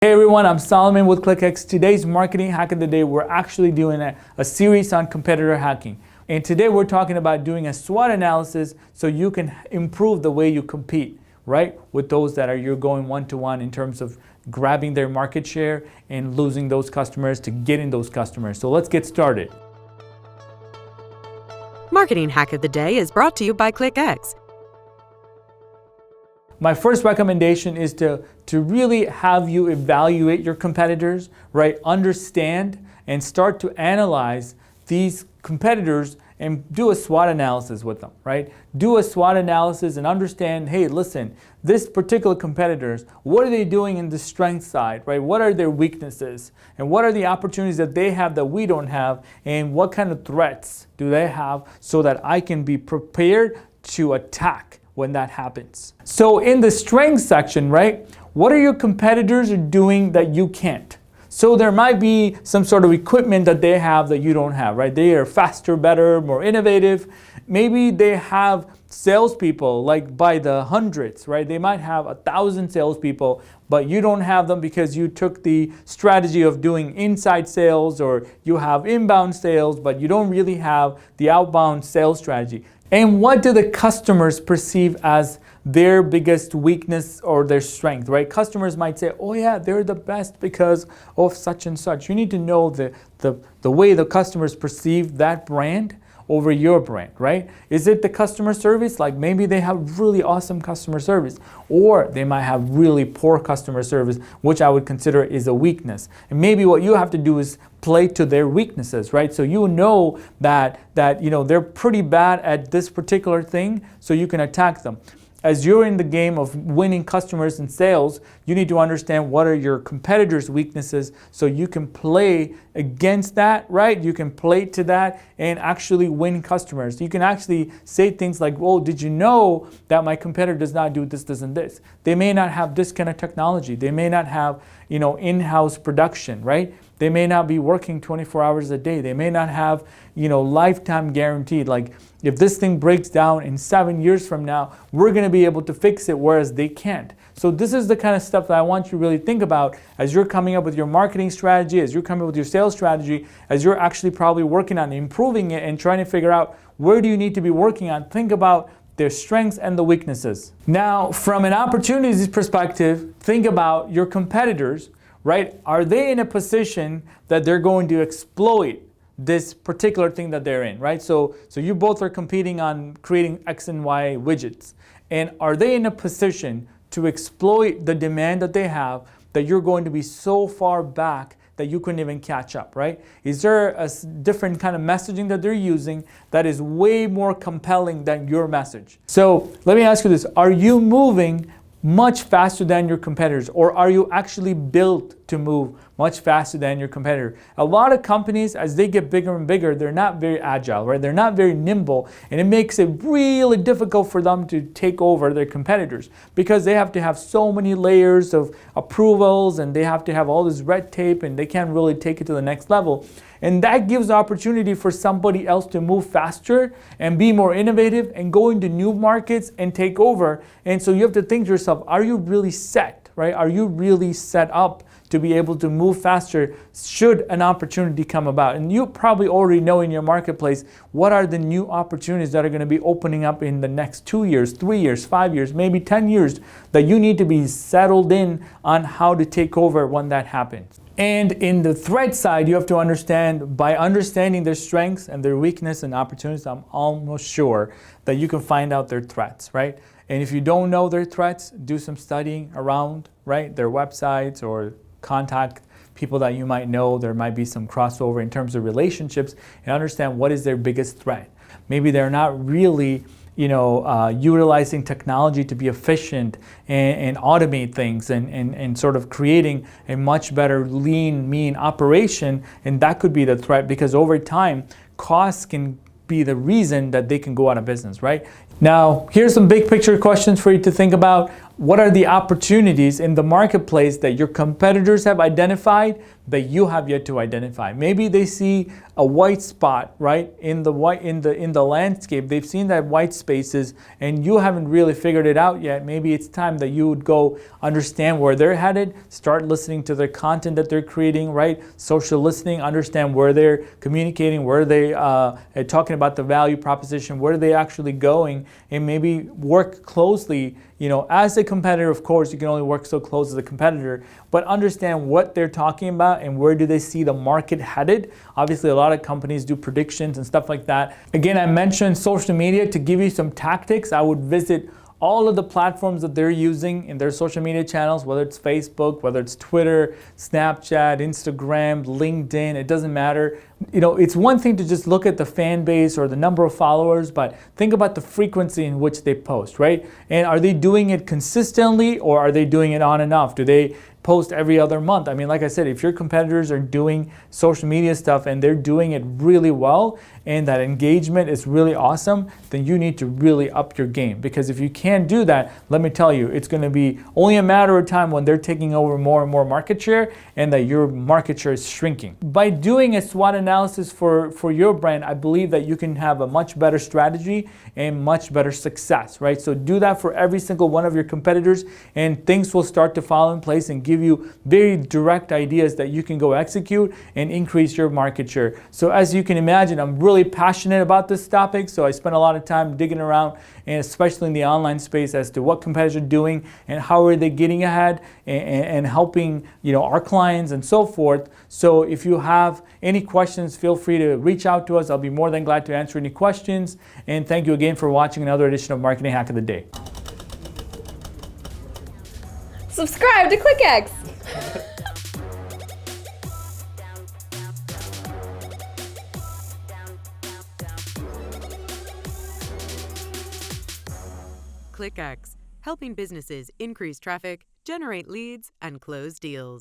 Hey everyone, I'm Solomon with ClickX. Today's marketing hack of the day, we're actually doing a series on competitor hacking. And today we're talking about doing a SWOT analysis so you can improve the way you compete, right? With those that you're going one-to-one in terms of grabbing their market share and losing those customers to getting those customers. So let's get started. Marketing hack of the day is brought to you by ClickX. My first recommendation is to really have you evaluate your competitors, right? Understand and start to analyze these competitors and do a SWOT analysis with them, right? Do a SWOT analysis and understand, hey, listen, this particular competitors, what are they doing in the strength side, right? What are their weaknesses? And what are the opportunities that they have that we don't have? And what kind of threats do they have so that I can be prepared to attack when that happens. So in the strength section, right, what are your competitors doing that you can't? So there might be some sort of equipment that they have that you don't have, right? They are faster, better, more innovative. Maybe they have salespeople like by the hundreds, right? They might have 1,000 salespeople, but you don't have them because you took the strategy of doing inside sales, or you have inbound sales, but you don't really have the outbound sales strategy. And what do the customers perceive as their biggest weakness or their strength, right? Customers might say, oh yeah, they're the best because of such and such. You need to know the way the customers perceive that brand over your brand, right? Is it the customer service? Like maybe they have really awesome customer service, or they might have really poor customer service, which I would consider is a weakness. And maybe what you have to do is play to their weaknesses, right? So you know that they're pretty bad at this particular thing, so you can attack them. As you're in the game of winning customers and sales, you need to understand what are your competitors' weaknesses so you can play against that, right? You can play to that and actually win customers. You can actually say things like, well, did you know that my competitor does not do this, this, and this? They may not have this kind of technology. They may not have, in-house production, right? They may not be working 24 hours a day. They may not have, lifetime guaranteed. Like if this thing breaks down in 7 years from now, we're going to be able to fix it, whereas they can't. So this is the kind of stuff that I want you to really think about as you're coming up with your marketing strategy, as you're coming up with your sales strategy, as you're actually probably working on improving it and trying to figure out where do you need to be working on. Think about their strengths and the weaknesses. Now, from an opportunities perspective, think about your competitors, right? Are they in a position that they're going to exploit this particular thing that they're in, right? So you both are competing on creating X and Y widgets. And are they in a position to exploit the demand that they have that you're going to be so far back that you couldn't even catch up, right? Is there a different kind of messaging that they're using that is way more compelling than your message? So let me ask you this. Are you moving much faster than your competitors, or are you actually built to move much faster than your competitor? A lot of companies, as they get bigger and bigger, they're not very agile, right? They're not very nimble, and it makes it really difficult for them to take over their competitors because they have to have so many layers of approvals, and they have to have all this red tape, and they can't really take it to the next level. And that gives opportunity for somebody else to move faster and be more innovative and go into new markets and take over. And so you have to think to yourself, are you really set, right? Are you really set up to be able to move faster should an opportunity come about? And you probably already know in your marketplace what are the new opportunities that are going to be opening up in the next 2 years, 3 years, 5 years, maybe 10 years that you need to be settled in on how to take over when that happens. And in the threat side, you have to understand, by understanding their strengths and their weakness and opportunities, I'm almost sure that you can find out their threats, right? And if you don't know their threats, do some studying around, right? Their websites, or contact people that you might know. There might be some crossover in terms of relationships, and understand what is their biggest threat. Maybe they're not really utilizing technology to be efficient and automate things and sort of creating a much better lean, mean operation. And that could be the threat, because over time, costs can be the reason that they can go out of business, right? Now, here's some big picture questions for you to think about. what are the opportunities in the marketplace that your competitors have identified that you have yet to identify? Maybe they see a white spot, right, in the landscape. They've seen that white spaces and you haven't really figured it out yet. Maybe it's time that you would go understand where they're headed, start listening to their content that they're creating, right? Social listening, understand where they're communicating, where they are talking about the value proposition, where are they actually going, and maybe work closely. As a competitor, of course, you can only work so close as a competitor, but understand what they're talking about and where do they see the market headed. Obviously, a lot of companies do predictions and stuff like that. Again, I mentioned social media to give you some tactics. I would visit all of the platforms that they're using in their social media channels, whether it's Facebook, whether it's Twitter, Snapchat, Instagram, LinkedIn, it doesn't matter. It's one thing to just look at the fan base or the number of followers, but think about the frequency in which they post, right? And are they doing it consistently or are they doing it on and off? Do they post every other month? I mean, like I said, if your competitors are doing social media stuff and they're doing it really well and that engagement is really awesome, then you need to really up your game. Because if you can't do that, let me tell you, it's going to be only a matter of time when they're taking over more and more market share and that your market share is shrinking. By doing a SWOT analysis for your brand, I believe that you can have a much better strategy and much better success, right? So do that for every single one of your competitors and things will start to fall in place and give you very direct ideas that you can go execute and increase your market share. So as you can imagine, I'm really passionate about this topic, so I spend a lot of time digging around, and especially in the online space, as to what competitors are doing and how are they getting ahead and helping our clients and so forth. So if you have any questions, feel free to reach out to us. I'll be more than glad to answer any questions. And thank you again for watching another edition of Marketing Hack of the Day. Subscribe to ClickX. ClickX, helping businesses increase traffic, generate leads, and close deals.